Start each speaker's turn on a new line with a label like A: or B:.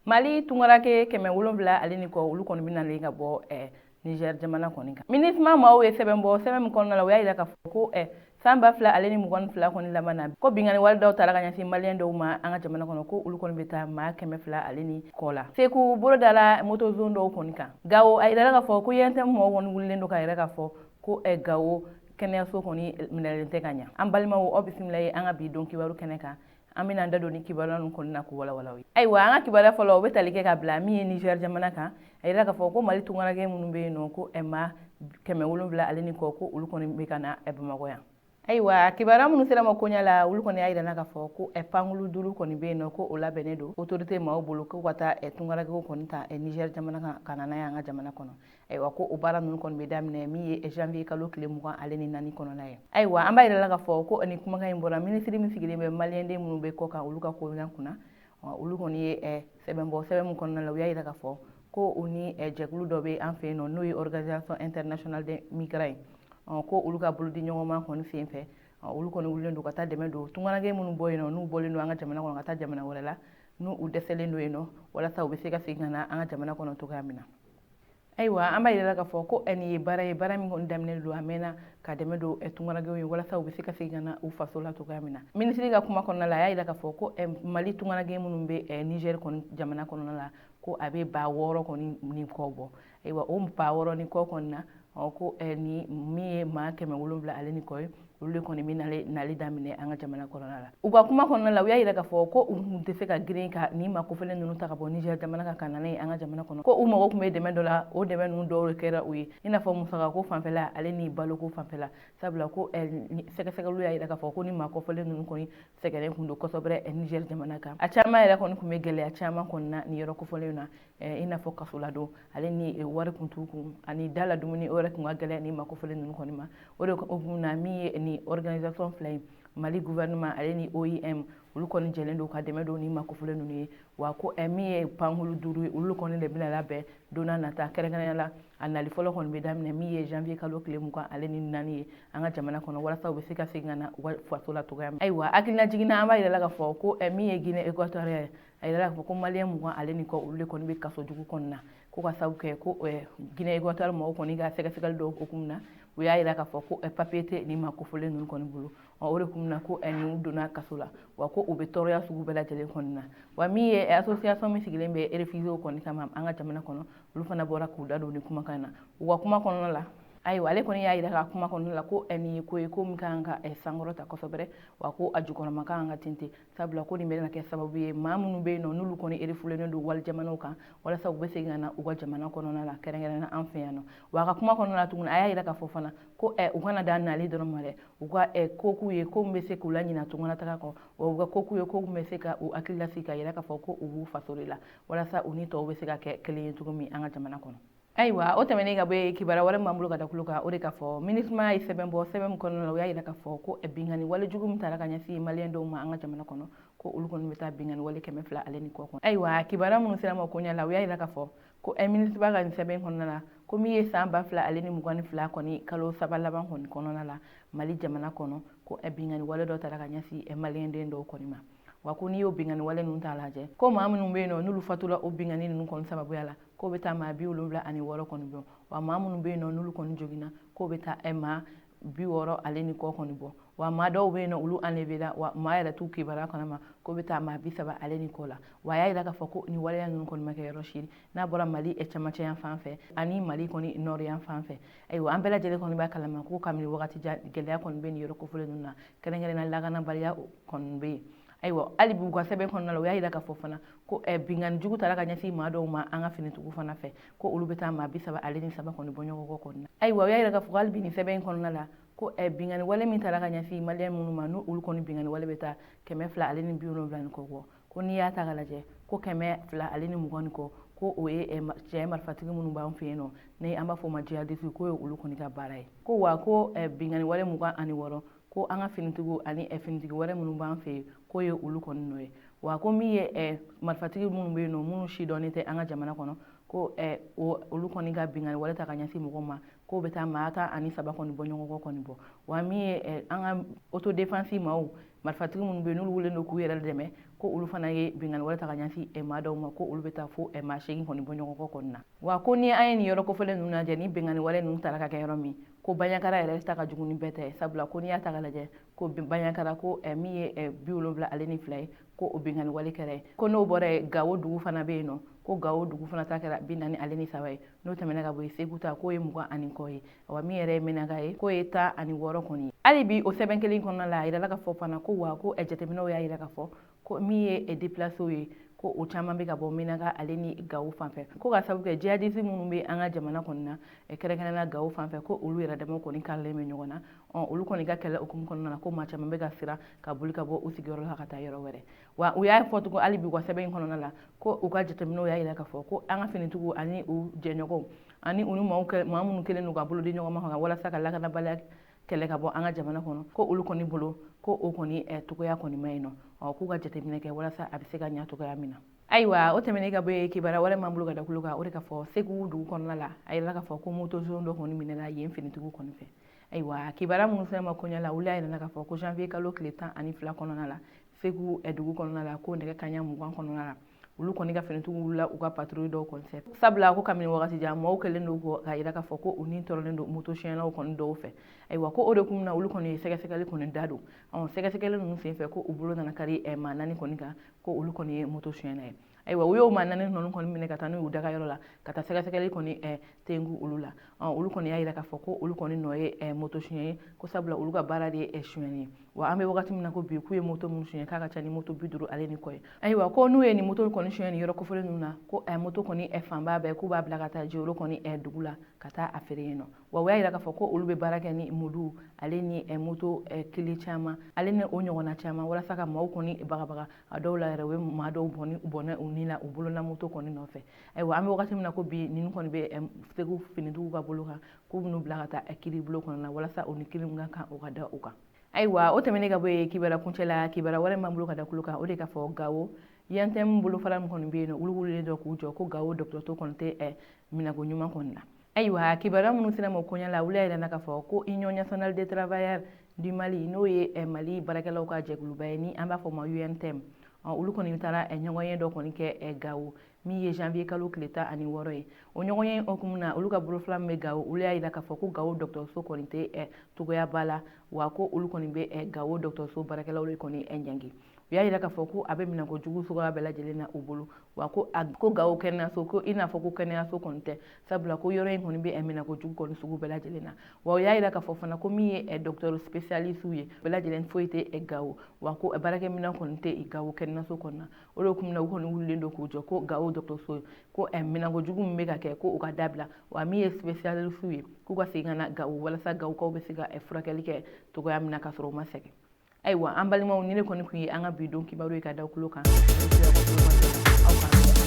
A: Mali tungarake kɛmɛ 7 ale ni kɔ olu kɔni bɛna nalen ka bɔ Niger jamana kɔni kan. Minisma maaw ye sɛbɛn bɔ sɛbɛn min kɔnɔna la u y'a yira k'a fɔ ko san 2022 ale ni 22 kɔni laban na ko bingani wale dɔw taara ka ɲɛsin maliyɛn dɔw ma an ka jamana kɔnɔ ko olu kɔni bɛ taa maa 200 ale ni kɔ la. Seku bolo dala moto zone dɔw kɔni kan. Gawo a yira k'a fɔ ko yɛntɛ mɔgɔw kɔni wulilen don k'a yira k'a fɔ ko Gawo kɛnɛyaso kɔni minɛlen tɛ ka ɲa. An balimaw aw bisimila ye an ka bi don kibaru kɛnɛ kan. An bɛna an da don ni kibaruya ninnu kɔnɔna k'u walawala aw ye. Ayiwa an ka kibaruya fɔlɔ o bɛ tali kɛ ka bila min ye Niger jamana kan a yira k'a fɔ ko Mali tungarake minnu bɛ yen nɔ ko maa 700 ale ni kɔ ko olu kɔni bɛ ka na Bamakɔ yan. Ayiwa kibaruya minnu sera ma koɲa la olu kɔni y'a yirana k'a fɔ ko pankulu 5 kɔni bɛ yen nɔ ko o labɛnnen don autorité maaw bolo ko ka taa tungarakew kɔni ta Niger jamana kan ka na n'a ye an ka jamana kɔnɔ. Ayiwa ko o baara ninnu kɔni bɛ daminɛ min ye janvier kalo tile 24 kɔnɔna ye. Ayiwa an b'a yirala k'a fɔ ko ni kumakan in bɔra ministre min sigilen bɛ maliyɛnden minnu bɛ kɔ kan olu ka koɲa kunna olu kɔni ye sɛbɛn bɔ sɛbɛn min kɔnɔna la u y'a yira k'a fɔ ko u ni jɛkulu dɔ bɛ an fɛ yen nɔ n'o ye organisation internationale des migrants ko olu ka bolodi ɲɔgɔnma kɔni sen fɛ olu kɔni wulilen don ka taa dɛmɛ don tungarake minnu bɔ yen nɔ n'u bɔlen don an ka jamana kɔnɔ ka taa jamana wɛrɛ la n'u dɛsɛlen don yen nɔ walasa u bɛ se ka segin ka na an ka jamana kɔnɔ cogoya min na. Ayiwa an b'a yirala k'a fɔ ko nin ye baara min kɔni daminɛ don a mɛnna ka dɛmɛ don tungarakew ye walasa u bɛ se ka segin ka na u faso la cogoya min na. Minisiri ka kuma kɔnɔna la a y'a yira k'a fɔ ko Mali tungarake minnu bɛ Niger kɔni jamana kɔnɔna la ko a bɛ 600 kɔni ni kɔ bɔ. Ayiwa o 600 ni kɔ kɔni na ko ni min ye maa 700 ale ni kɔ ye olu de kɔni bɛ nali daminɛ an ka jamana kɔnɔna la. U ka kuma kɔnɔna la u y'a yira k'a fɔ ko u tun tɛ se ka girin ka ni makofɛlen ninnu ta ka bɔ Niger jamana kan ka na n'a ye an ka jamana kɔnɔ ko u mago tun bɛ dɛmɛ dɔ la o dɛmɛ ninnu dɔw de kɛra u ye i n'a fɔ musakako fanfɛla ale ni baloko fanfɛla sabula ko sɛgɛsɛgɛliw y'a yira k'a fɔ ko ni makofɛlen ninnu kɔni sɛgɛnnen tun don kosɛbɛ Niger jamana kan. A caman yɛrɛ kɔni tun bɛ gɛlɛya caman kɔni na nin yɔrɔ kofɔlen na i n'a fɔ kasoladon ale ni wari kun t'u kun ani da la dumuni o yɛrɛ tun ka gɛlɛn ni makofɛlen ninnu kɔni ma o de kun na min ye ni organisation fila in Mali gouvernement ale ni OIM olu kɔni jɛlen don ka dɛmɛ don ni makofɛlen ninnu ye wa ko min ye pankulu 5 ye olu kɔni de bɛna labɛn don n'a nata kɛrɛnkɛrɛnnenya la a nali fɔlɔ kɔni bɛ daminɛ min ye janvier kalo tile 20 ale ni 4 ye an ka jamana kɔnɔ walasa u bɛ se ka segin ka na u ka faso la cogoya min. Ayiwa hakilina jiginna an b'a yirala k'a fɔ ko min ye Guinée équatoriale a yirala k'a fɔ ko maliyɛn 20 ale ni kɔ olu de kɔni bɛ kaso jugu kɔnɔna na ko ka sababu kɛ ko Guinée équatoriale mɔgɔw kɔni ka sɛgɛsɛgɛli dɔw hukumu na u y'a yira k'a fɔ ko papier tɛ ni makofɔlen ninnu kɔni bolo o de kun na ko ninnu donna kaso la wa ko u bɛ tɔɔrɔya sugu bɛɛ lajɛlen kɔnɔna na wa min ye association min sigilen bɛ réfugiés kɔni kama an ka jamana kɔnɔ olu fana bɔra k'u da don ni kumakan na u ka kuma kɔnɔna la. Ayiwa ale kɔni y'a yira ka kuma kɔnɔna la ko nin ye ko ye ko min kan ka sankɔrɔta kosɛbɛ wa ko a jukɔrɔma kan ka tinte sabula ko nin bɛna kɛ sababu ye maa minnu bɛ yen nɔ n'olu kɔni refulen don wali jamanaw kan walasa u bɛ segin ka na u ka jamana kɔnɔna la kɛrɛnkɛrɛnnenya an fɛ yan nɔ wa a ka kuma kɔnɔna la tuguni a y'a yira k'a fɔ fana ko u kana da nali dɔrɔn ma dɛ u ka ko k'u ye ko min bɛ se k'u la ɲina tunganataga kɔ wa u ka ko k'u ye ko min bɛ se ka u hakili lasigi ka yira k'a fɔ ko u b'u faso de la walasa u ni tɔw bɛ se ka kɛ kelen ye cogo min an ka jamana kɔnɔ. Ayiwa o tɛmɛnen ka bɔ kibaruya wɛrɛ min b'an bolo ka da kulo kan o de k'a fɔ MINUSMA ye sɛbɛn bɔ sɛbɛn min kɔnɔna la u y'a yira k'a fɔ ko bingani wale jugu min taara ka ɲɛsin maliyɛn dɔw ma an ka jamana kɔnɔ ko olu kɔni bɛ taa bingani wale 200 ale ni kɔ kɔnɔ. Ayiwa kibaruya minnu sera ma koɲa la u y'a yira k'a fɔ ko MINUSMA ka nin sɛbɛn kɔnɔna la ko min ye san 2022 ale ni 22 kɔni kalo 3 laban kɔni kɔnɔna la Mali jamana kɔnɔ ko bingani wale dɔ taara ka ɲɛsin maliyɛnden dɔw kɔni ma wa ko n'i y'o bingani wale ninnu ta lajɛ ko maa minnu bɛ yen nɔ n'olu fatula o bingani ninnu kɔni sababuya la ko bɛ taa maa 76 kɔni bɔ wa maa minnu bɛ yen nɔ n'olu kɔni joginna ko bɛ taa maa 60 ale ni kɔ kɔni bɔ wa maa dɔw bɛ yen nɔ olu enlevé la wa maa yɛrɛ t'u kibaruya kɔnɔma ko bɛ taa maa 30 ale ni kɔ la wa a y'a yira k'a fɔ ko nin waleya ninnu kɔni ma kɛ yɔrɔ si n'a bɔra Mali cɛmancɛ yan fan fɛ ani Mali kɔni nord yan fan fɛ. Ayiwa an bɛɛ lajɛlen kɔni b'a kalama ko kabini wagati jan gɛlɛya kɔni bɛ nin yɔrɔ kofɔlen ninnu na kɛrɛnkɛrɛnnenya lakanabaliya kɔni bɛ yen. Ayiwa hali bi u ka sɛbɛn kɔnɔna la u y'a yira k'a fɔ fana ko bingani jugu taara ka ɲɛsin maa dɔw ma an ka finitigiw fana fɛ ko olu bɛ taa maa 30 ale ni 3 kɔni bɔ ɲɔgɔn kɔ kɔnɔna. Ayiwa u y'a yira k'a fɔ hali bi nin sɛbɛn kɔnɔna la ko bingani wale min taara ka ɲɛsin maliyɛn minnu ma n'u olu kɔni bingani wale bɛ taa 200 ale ni 70 ni kɔ bɔ ko n'i y'a ta ka lajɛ ko 200 ale ni 20 ni kɔ ko o ye cɛ marifatigi minnu b'an fɛ yen nɔ ni an b'a fɔ o ma jihadiste ko ye olu kɔni ka baara ye ko wa ko bingani wale 26 ko an ka finitigiw ani finitigi wɛrɛ minnu b'an fɛ yen ko ye olu kɔni nɔ ye wa ko min ye marifatigi minnu bɛ yen nɔ minnu si dɔnnen tɛ an ka jamana kɔnɔ ko olu kɔni ka bingani wale ta ka ɲɛsin mɔgɔw ma ko bɛ taa maa 13 kɔni bɔ ɲɔgɔn kɔ kɔni bɔ wa min ye an ka autodéfense maaw marifatigi minnu bɛ yen n'olu wulilen don k'u yɛrɛ dɛmɛ ko olu fana ye bingani wale ta ka ɲɛsin maa dɔw ma ko olu bɛ taa fo maa 8 kɔni bɔ ɲɔgɔn kɔ kɔni na wa ko ni an ye nin yɔrɔ kofɔlen ninnu lajɛ ni bingani wale ninnu taara ka kɛ yɔrɔ min ko Baɲankara yɛrɛ ta ka jugu ni bɛɛ tɛ sabula ko n'i y'a ta ka lajɛ ko Baɲankara ko min ye 72 ye ko o bingani wale kɛra ko n'o bɔra yen Gawo dugu fana bɛ yen nɔ ko Gawo dugu fana ta kɛra 43 ye n'o tɛmɛna ka bɔ yen Segu ta k'o ye 20 kɔ ye wa min yɛrɛ ye Menaka ye k'o ye 16 kɔni ye hali bi o sɛbɛn kelen kɔnɔna la a yirala ka fɔ fana ko wa ko jateminɛw y'a yira ka fɔ ko min ye déplacés ye ko o caman bɛ ka bɔ Menaka ale ni Gawo fanfɛ ko ka sababu kɛ jihadistes minnu bɛ an ka jamana kɔni na kɛrɛnkɛrɛnnenya Gawo fanfɛ ko olu yɛrɛ dama kɔni karilen bɛ ɲɔgɔn na olu kɔni ka kɛlɛ hukumu kɔnɔna na ko maa caman bɛ ka siran ka boli ka bɔ u sigiyɔrɔ la ka taa yɔrɔ wɛrɛ wa u y'a fɔ tugun hali bi u ka sɛbɛn in kɔnɔna la ko u ka jateminɛw y'a yira ka fɔ ko an ka finitigiw ani u jɛɲɔgɔnw ani u ni maa minnu kelen don ka bolo di ɲɔgɔn ma walasa ka lakanabaliya kɛlɛ ka bɔ an ka jamana kɔnɔ ko olu kɔni bolo ko o kɔni togoya kɔni ma ɲi nɔ k'u ka jateminɛ kɛ walasa a bɛ se ka ɲɛ togoya min na ayiwa o tɛmɛnen ka bɔ yen kibaruya wɛrɛ m'an bolo ka da kulo kan o de ka fɔ Segu dugu kɔnɔna la a yirala ka fɔ ko moto zone dɔ kɔni minɛla yen finitigiw kɔni fɛ ayiwa kibaruya minnu fɛnɛ ma kɔɲɔ la olu y'a yirala ka fɔ ko janvier kalo tile 12 kɔnɔna la Segu dugu kɔnɔna la ko nɛgɛ kanɲɛ 20 kɔnɔna la olu kɔni ka finitigiw wulila u ka patrouille dɔw kɔni fɛ sabula ko kabini wagati jan mɔgɔw kɛlen don k'a yira k'a fɔ ko u ni tɔɔrɔlen don moto suyɛnnaw kɔni dɔw fɛ ayiwa ko o de kun na olu kɔni ye sɛgɛsɛgɛli kɔni da don sɛgɛsɛgɛli ninnu sen fɛ ko u bolo nana kari maa 4 kɔni kan ko olu kɔni ye moto suyɛnna ye ayiwa u y'o maa 4 ninnu kɔni minɛ ka taa n'u y'u dagayɔrɔ la ka taa sɛgɛsɛgɛli kɔni tengu olu la olu kɔni y'a yira k'a fɔ ko olu kɔni nɔ ye moto suyɛn ye ko sabula olu ka baara de ye suyɛnni ye wa an bɛ wagati min na ko bi k'u ye moto minnu suyɛn k'a ka ca ni moto 50 ale ni kɔ ye ayiwa ko n'u ye nin moto kɔni suyɛn nin yɔrɔ kofɔlen ninnu na ko moto kɔni fanba bɛɛ k'u b'a bila ka taa Jeworo kɔni dugu la ka taa a feere yen nɔ wa u y'a yira k'a fɔ ko olu bɛ baara kɛ ni muluw ale ni moto kili caman ale ni o ɲɔgɔnna caman walasa ka maaw kɔni bagabaga a dɔw la yɛrɛ u bɛ maa dɔw bɔnɛ u ni la u bolona moto kɔni nɔfɛ ayiwa an bɛ wagati min na ko bi nin kɔni bɛ Segu finitigiw ka bolo kan k'u bɛn'u bila ka taa kiri bolo kɔnɔ na walasa u ni kiri ka kan u ka da u kan ayiwa o tɛmɛnen ka bɔ yen kibaruya kuncɛ la kibaruya wɛrɛ m'an bolo ka da kulo kan o de ka fɔ Gawo yantɛmu bolofara min kɔni bɛ yen nɔ olu wulilen dɔ k'u jɔ ko Gawo dɔgɔtɔrɔso kɔni tɛ minɛko ɲuman kɔni na ayiwa kibaruya minnu sera ma o kɔɲɛ la olu y'a yira k'a fɔ ko Union nationale des travailleurs du Mali n'o ye Mali baarakɛlaw ka jɛkuluba ye ni an b'a fɔ ma UNTM olu kɔni taara ɲɔgɔnye dɔ kɔni kɛ Gawo min ye janvier kalo tile 16 ye o ɲɔgɔnye hukumu na olu ka bolofila min bɛ Gawo olu y'a yira k'a fɔ ko Gawo dɔgɔtɔrɔso kɔni tɛ togoya ba la wa ko olu kɔni bɛ Gawo dɔgɔtɔrɔso baarakɛlaw de kɔni ɲangi u y'a yira k'a fɔ ko a bɛ minɛko jugu suguya bɛɛ lajɛlen na u bolo wa ko Gawo kɛnɛyaso ko i n'a fɔ ko kɛnɛyaso kɔni tɛ sabula ko yɔrɔ in kɔni bɛ minɛko jugu kɔni sugu bɛɛ lajɛlen na wa u y'a yira k'a fɔ fana ko min ye docteur spécialiste ye bɛɛ lajɛlen foyi tɛ Gawo wa ko baarakɛminɛn kɔni tɛ Gawo kɛnɛyaso kɔnɔ na o de kun na u kɔni wulilen don k'u jɔ ko Gawo dɔgɔtɔrɔso ko minɛko jugu min bɛ ka kɛ ko u ka dabila wa min ye spécialiste ye k'u ka segin ka na Gawo walasa Gawokaw bɛ se ka furakɛli kɛ togoya min na k'a sɔrɔ u ma sɛgɛn ayiwa an balimaw ni ne kɔni kun ye an ka bi don kibaru ye ka da kulo kan aw kan